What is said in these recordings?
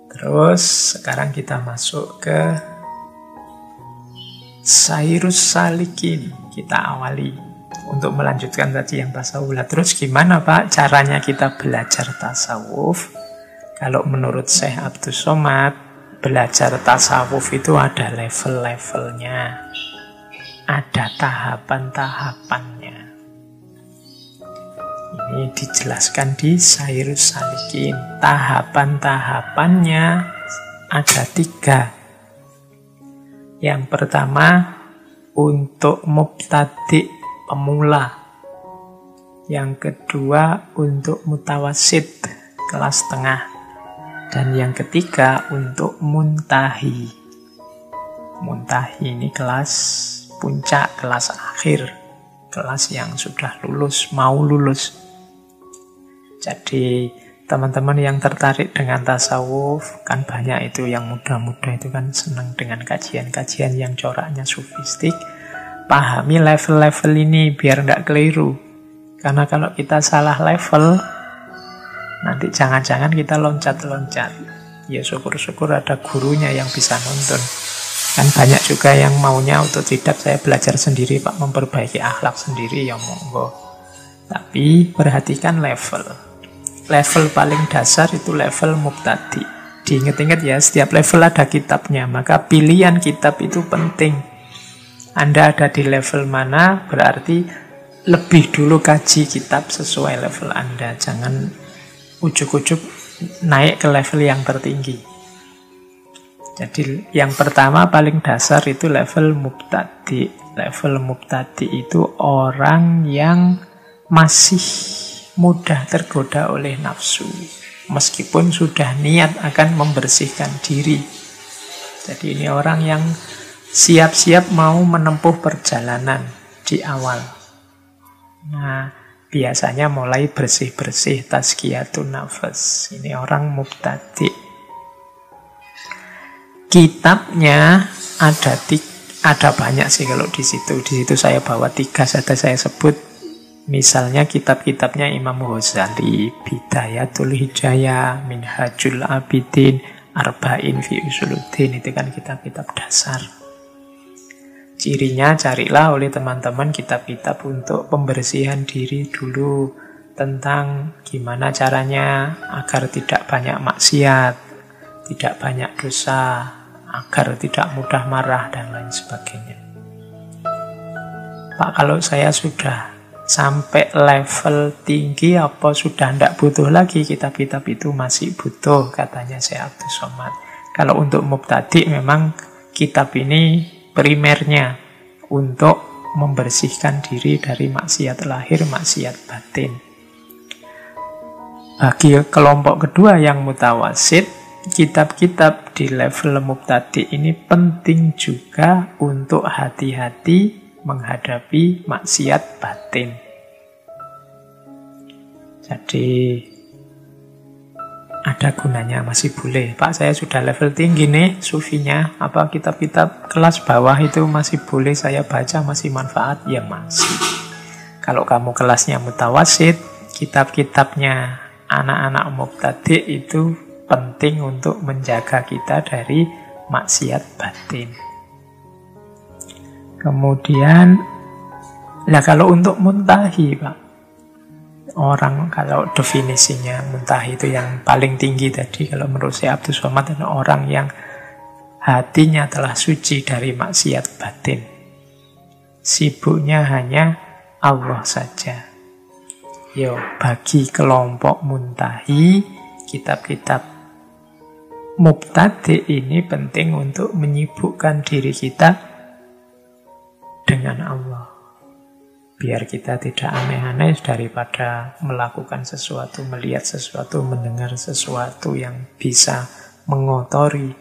Terus sekarang kita masuk ke Sairus Salikin. Kita awali untuk melanjutkan tadi yang tasawuf. Terus gimana Pak caranya kita belajar tasawuf? Kalau menurut Syekh Abdus Somad, belajar tasawuf itu ada level-levelnya, ada tahapan-tahapannya. Ini dijelaskan di Sairus Salikin. Tahapan-tahapannya ada 3. Yang pertama untuk mubtadi' pemula. Yang kedua untuk mutawasid, kelas tengah. Dan yang ketiga untuk muntahi. Muntahi ini kelas puncak, kelas akhir, kelas yang sudah lulus, mau lulus. Jadi teman-teman yang tertarik dengan tasawuf, kan banyak itu yang muda-muda itu kan senang dengan kajian-kajian yang coraknya sufistik. Pahami level-level ini biar nggak keliru. Karena kalau kita salah level, nanti jangan-jangan kita loncat-loncat. Ya syukur-syukur ada gurunya yang bisa nonton. Kan banyak juga yang maunya otodidak, saya belajar sendiri Pak, memperbaiki akhlak sendiri, ya monggo. Tapi perhatikan level. Level paling dasar itu level mubtadi. Diingat-ingat ya, setiap level ada kitabnya, maka pilihan kitab itu penting. Anda ada di level mana, berarti lebih dulu kaji kitab sesuai level Anda. Jangan ujuk-ujuk naik ke level yang tertinggi. Jadi yang pertama paling dasar itu level mubtadi. Level mubtadi itu orang yang masih mudah tergoda oleh nafsu, meskipun sudah niat akan membersihkan diri. Jadi ini orang yang siap-siap mau menempuh perjalanan di awal. Nah, biasanya mulai bersih-bersih, tazkiyatun nafas. Ini orang mubtadi. Kitabnya ada banyak sih kalau di situ. Di situ saya bawa 3 saja saya sebut. Misalnya kitab-kitabnya Imam Ghazali, Bidayatul Hidayah, Minhajul Abidin, Arba'in fi Usuluddin. Itu kan kitab-kitab dasar. Cirinya carilah oleh teman-teman kitab-kitab untuk pembersihan diri dulu, tentang gimana caranya agar tidak banyak maksiat, tidak banyak dosa, agar tidak mudah marah dan lain sebagainya. Pak, kalau saya sudah sampai level tinggi, apa sudah tidak butuh lagi kitab-kitab itu? Masih butuh, katanya Syekh Abdus Somad. Kalau untuk mubtadi memang kitab ini primernya untuk membersihkan diri dari maksiat lahir, maksiat batin. Bagi kelompok kedua yang mutawasid, kitab-kitab di level mubtadi ini penting juga untuk hati-hati menghadapi maksiat batin. Jadi ada gunanya, masih boleh. Pak, saya sudah level tinggi nih sufinya, apa kitab-kitab kelas bawah itu masih boleh saya baca, masih manfaat? Ya masih. Kalau kamu kelasnya mutawasid, kitab-kitabnya anak-anak mubtadi itu penting untuk menjaga kita dari maksiat batin. Kemudian, kalau untuk muntahi Pak, orang kalau definisinya muntahi itu yang paling tinggi tadi, kalau menurut Syekh Abdus Somad adalah orang yang hatinya telah suci dari maksiat batin. Sibuknya hanya Allah saja. Bagi kelompok muntahi, kitab-kitab mubtadi ini penting untuk menyibukkan diri kita dengan Allah. Biar kita tidak aneh-aneh daripada melakukan sesuatu, melihat sesuatu, mendengar sesuatu yang bisa mengotori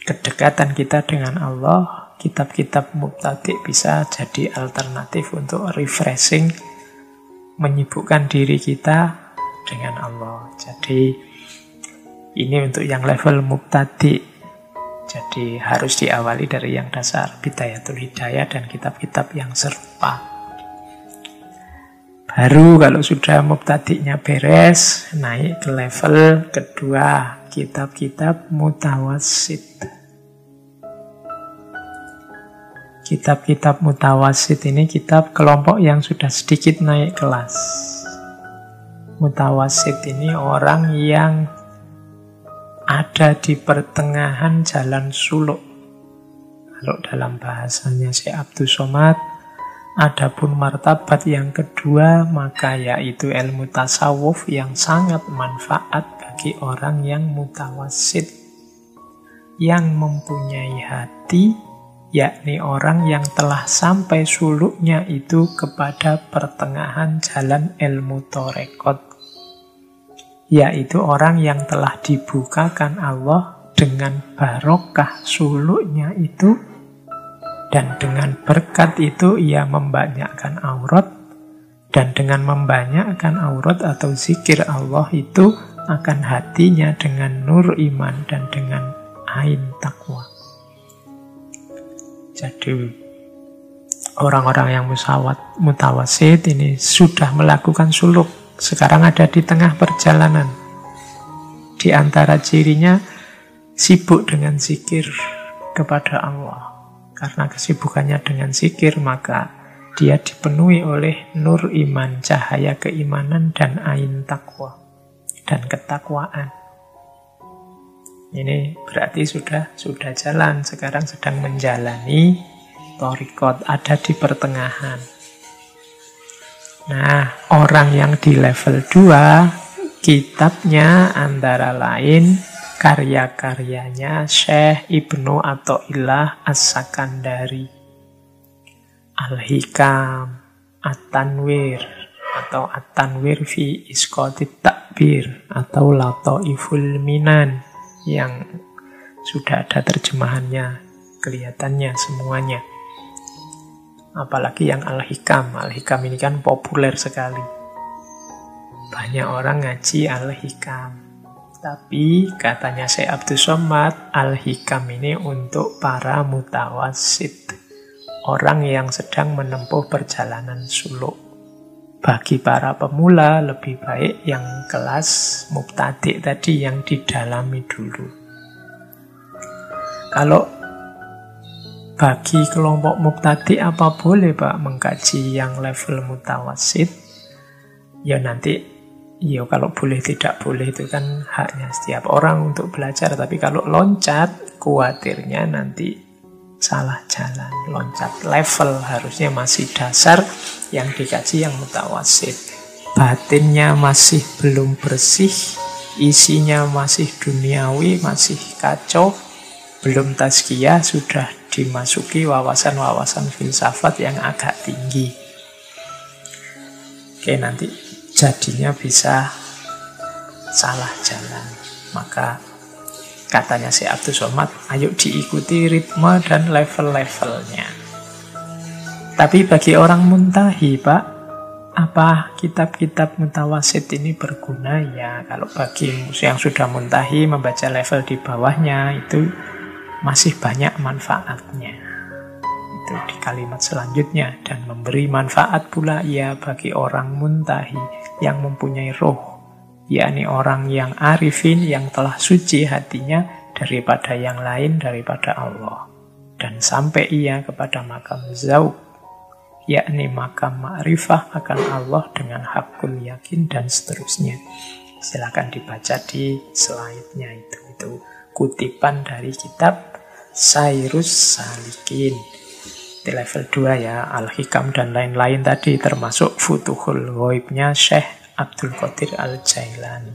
kedekatan kita dengan Allah. Kitab-kitab mubtadi bisa jadi alternatif untuk refreshing, menyibukkan diri kita dengan Allah. Jadi ini untuk yang level mubtadi. Jadi harus diawali dari yang dasar, Bidayatul Hidayah dan kitab-kitab yang serupa. Baru kalau sudah mubtadi'nya beres, naik ke level kedua, kitab-kitab mutawassit. Kitab-kitab mutawassit ini kitab kelompok yang sudah sedikit naik kelas. Mutawassit ini orang yang ada di pertengahan jalan suluk. Kalau dalam bahasanya Syekh Abdul Somad, adapun martabat yang kedua, maka yaitu ilmu tasawuf yang sangat manfaat bagi orang yang mutawassit, yang mempunyai hati, yakni orang yang telah sampai suluknya itu kepada pertengahan jalan ilmu torekot, yaitu orang yang telah dibukakan Allah dengan barokah suluknya itu, dan dengan berkat itu ia membanyakkan aurat, dan dengan membanyakkan aurat atau zikir Allah itu akan hatinya dengan nur iman dan dengan ain takwa. Jadi orang-orang yang mutawassit ini sudah melakukan suluk, sekarang ada di tengah perjalanan. Di antara cirinya sibuk dengan zikir kepada Allah. Karena kesibukannya dengan zikir, maka dia dipenuhi oleh nur iman, cahaya keimanan, dan ain takwa, dan ketakwaan. Ini berarti sudah jalan, sekarang sedang menjalani thariqat, ada di pertengahan. Nah, orang yang di level 2, kitabnya antara lain karya-karyanya Syekh Ibnu Athaillah As-Sakandari, Al-Hikam, At-Tanwir, atau At-Tanwir fi Isqatit Takbir, atau Lataiful Minan, yang sudah ada terjemahannya, kelihatannya semuanya. Apalagi yang Al-Hikam. Al-Hikam ini kan populer sekali. Banyak orang ngaji Al-Hikam. Tapi katanya Syekh Abdul Somad, Al-Hikam ini untuk para mutawassit, orang yang sedang menempuh perjalanan suluk. Bagi para pemula lebih baik yang kelas mubtadi' tadi, yang didalami dulu. Kalau bagi kelompok mubtadi' apa boleh Pak mengkaji yang level mutawassit? Ya nanti, ya kalau boleh tidak boleh itu kan haknya setiap orang untuk belajar. Tapi kalau loncat, khawatirnya nanti salah jalan. Loncat level, harusnya masih dasar, yang dikaji yang mutawassit. Batinnya masih belum bersih, isinya masih duniawi, masih kacau, belum tazkiyah, sudah dimasuki wawasan-wawasan filsafat yang agak tinggi. Oke, nanti jadinya bisa salah jalan. Maka katanya Syekh Abdul Somad, ayo diikuti ritme dan level-levelnya. Tapi bagi orang muntahi, Pak, apa kitab-kitab mutawassit ini berguna? Ya, kalau bagi yang sudah muntahi, membaca level di bawahnya itu masih banyak manfaatnya. Itu di kalimat selanjutnya, dan memberi manfaat pula ya bagi orang muntahi yang mempunyai roh, yakni orang yang arifin, yang telah suci hatinya daripada yang lain, daripada Allah, dan sampai ia kepada makam zauq, yakni makam ma'rifah akan Allah dengan hakul yakin, dan seterusnya. Silakan dibaca di slide-nya itu kutipan dari kitab Sairus Salikin di level 2 ya, Al-Hikam dan lain-lain tadi, termasuk Futuhul Ghaibnya Syekh Abdul Qadir Al-Jailani.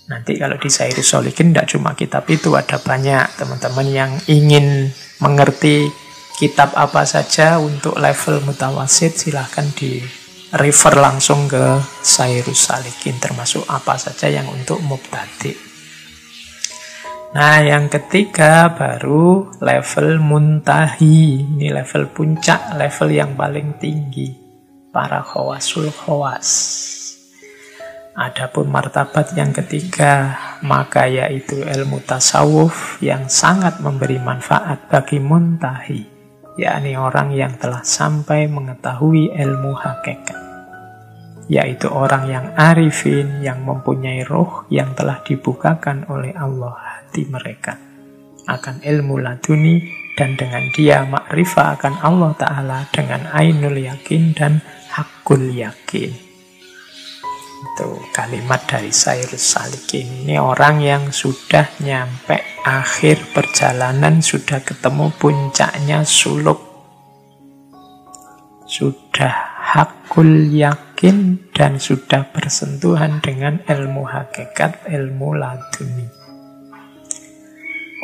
Nanti kalau di Sairus Salikin tidak cuma kitab itu, ada banyak. Teman-teman yang ingin mengerti kitab apa saja untuk level mutawassit, silahkan di refer langsung ke Sairus Salikin, termasuk apa saja yang untuk mubtadi'. Nah, yang ketiga baru level muntahi. Ini level puncak, level yang paling tinggi, para khawasul khawas. Adapun martabat yang ketiga, maka yaitu ilmu tasawuf yang sangat memberi manfaat bagi muntahi, yakni orang yang telah sampai mengetahui ilmu hakikat. yaitu orang yang arifin, yang mempunyai roh yang telah dibukakan oleh Allah hati mereka akan ilmu laduni, dan dengan dia makrifah akan Allah Ta'ala dengan ainul yakin dan hakul yakin. Itu kalimat dari Sairus Salikin. Ini orang yang sudah nyampe akhir perjalanan, sudah ketemu puncaknya suluk, sudah hakul yakin, dan sudah bersentuhan dengan ilmu hakikat, ilmu laduni.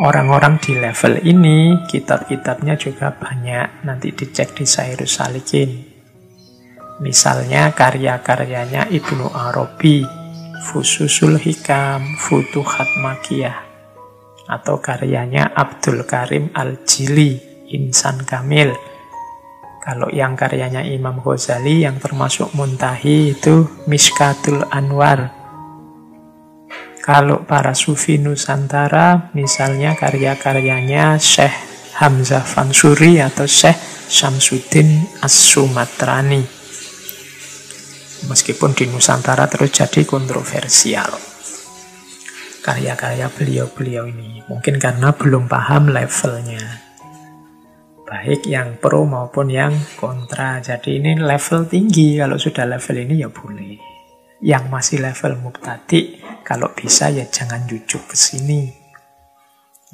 Orang-orang di level ini, kitab-kitabnya juga banyak. Nanti dicek di Sairus Salikin. Misalnya karya-karyanya Ibnu Arabi, Fususul Hikam, Futuhat Makiyah. Atau karyanya Abdul Karim Al-Jili, Insan Kamil. Kalau yang karyanya Imam Ghazali yang termasuk Muntahi itu Mishkatul Anwar. Kalau para sufi Nusantara, misalnya karya-karyanya Syekh Hamzah Fansuri atau Syekh Syamsuddin As-Sumatrani. Meskipun di Nusantara terus jadi kontroversial karya-karya beliau-beliau ini. Mungkin karena belum paham levelnya, baik yang pro maupun yang kontra. Jadi ini level tinggi. Kalau sudah level ini ya boleh. Yang masih level mubtadi, kalau bisa ya jangan jujuk ke sini.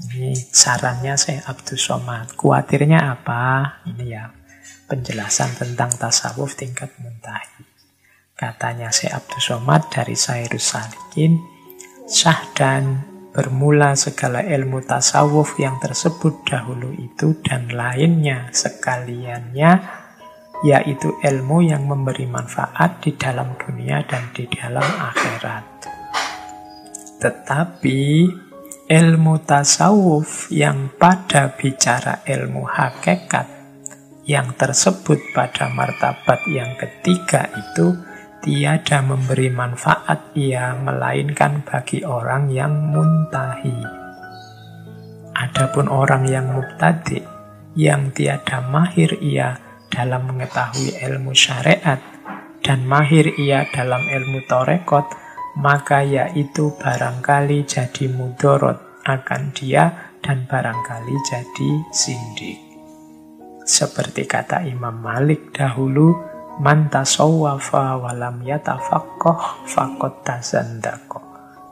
Ini sarannya saya Abdus Somad. Kuatirnya apa? Ini ya penjelasan tentang tasawuf tingkat muntahi. Katanya saya Abdus Somad dari Sairus Salikin, sah dan bermula segala ilmu tasawuf yang tersebut dahulu itu dan lainnya sekaliannya, yaitu ilmu yang memberi manfaat di dalam dunia dan di dalam akhirat. Tetapi ilmu tasawuf yang pada bicara ilmu hakikat yang tersebut pada martabat yang ketiga itu tiada memberi manfaat ia melainkan bagi orang yang muntahi. Adapun orang yang mubtadi yang tiada mahir ia dalam mengetahui ilmu syariat dan mahir ia dalam ilmu torekot, maka yaitu barangkali jadi mudorot akan dia dan barangkali jadi sindik. Seperti kata Imam Malik dahulu, man tasawwafa walam yatafaqoh faqad tazandaqo.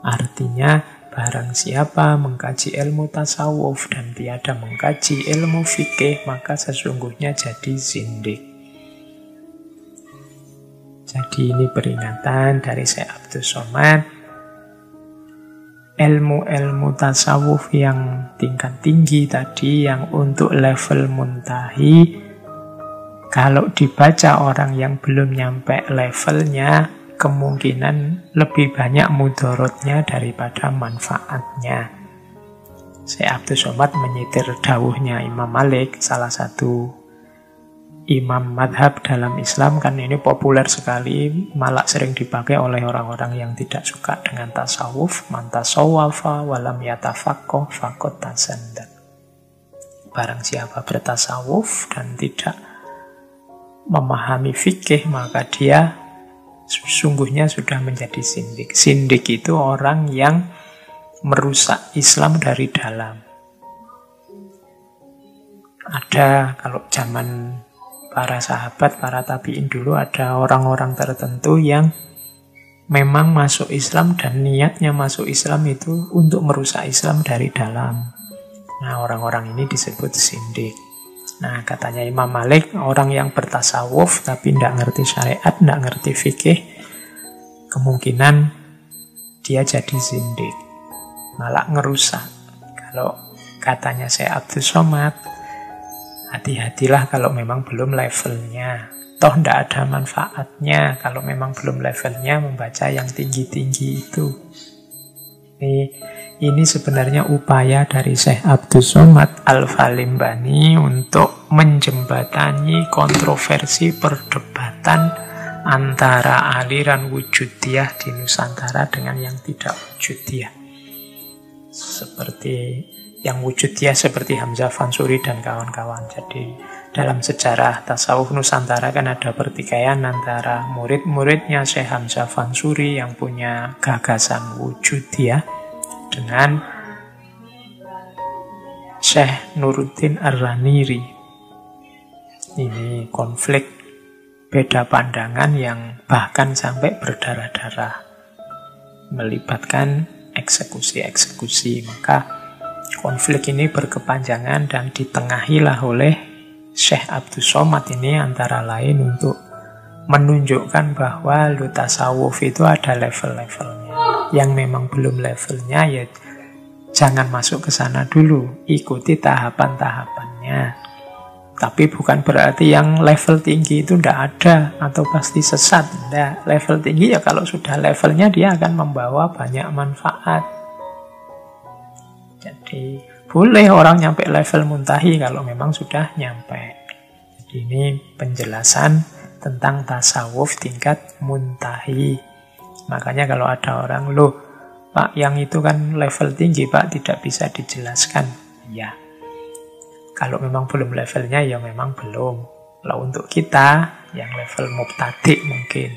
Artinya, barang siapa mengkaji ilmu tasawuf dan tiada mengkaji ilmu fikih, maka sesungguhnya jadi zindik. Jadi ini peringatan dari Syekh Abdus Somad. Ilmu-ilmu tasawuf yang tingkat tinggi tadi, yang untuk level muntahi, kalau dibaca orang yang belum nyampe levelnya, kemungkinan lebih banyak mudorotnya daripada manfaatnya. Syekh Abdus Somad menyitir dawuhnya Imam Malik, salah satu imam madhab dalam Islam, kan ini populer sekali, malah sering dipakai oleh orang-orang yang tidak suka dengan tasawuf. Man tasawwafa walam yatafaqoh faqad tazandaq. Barang siapa bertasawuf dan tidak memahami fikih, maka dia sesungguhnya sudah menjadi sindik. Sindik itu orang yang merusak Islam dari dalam. Ada, kalau zaman para sahabat, para tabi'in dulu, ada orang-orang tertentu yang memang masuk Islam dan niatnya masuk Islam itu untuk merusak Islam dari dalam. Nah, orang-orang ini disebut sindik. Nah, katanya Imam Malik, orang yang bertasawuf tapi tidak ngerti syariat, tidak ngerti fikih, kemungkinan dia jadi sindik, malah ngerusak. Kalau katanya Syekh Abdus Somad, hati-hatilah kalau memang belum levelnya. Toh tidak ada manfaatnya kalau memang belum levelnya membaca yang tinggi-tinggi itu. Ini sebenarnya upaya dari Syekh Abdus Somad Al-Falimbani untuk menjembatani kontroversi perdebatan antara aliran wujudiyah di Nusantara dengan yang tidak wujudiyah. Seperti yang wujudiyah seperti Hamzah Fansuri dan kawan-kawan. Jadi Dalam sejarah tasawuf Nusantara kan ada pertikaian antara murid-muridnya Syekh Hamzah Fansuri yang punya gagasan wujudiyah dengan Syekh Nuruddin Ar-Raniri. Ini konflik beda pandangan yang bahkan sampai berdarah-darah, melibatkan eksekusi-eksekusi. Maka konflik ini berkepanjangan dan ditengahilah oleh Syekh Abdus Somad ini antara lain untuk menunjukkan bahwa tasawuf itu ada level-levelnya. Yang memang belum levelnya ya jangan masuk ke sana dulu, ikuti tahapan-tahapannya. Tapi bukan berarti yang level tinggi itu tidak ada atau pasti sesat. Tidak. Level tinggi ya kalau sudah levelnya dia akan membawa banyak manfaat. Jadi boleh orang nyampe level muntahi kalau memang sudah nyampe. Jadi ini penjelasan tentang tasawuf tingkat muntahi. Makanya kalau ada orang, loh Pak yang itu kan level tinggi Pak, tidak bisa dijelaskan. Ya, kalau memang belum levelnya ya memang belum. Kalau untuk kita yang level mubtadi mungkin.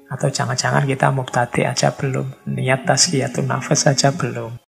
Atau jangan-jangan kita mubtadi aja belum, niat tazkiyatun nafas aja belum.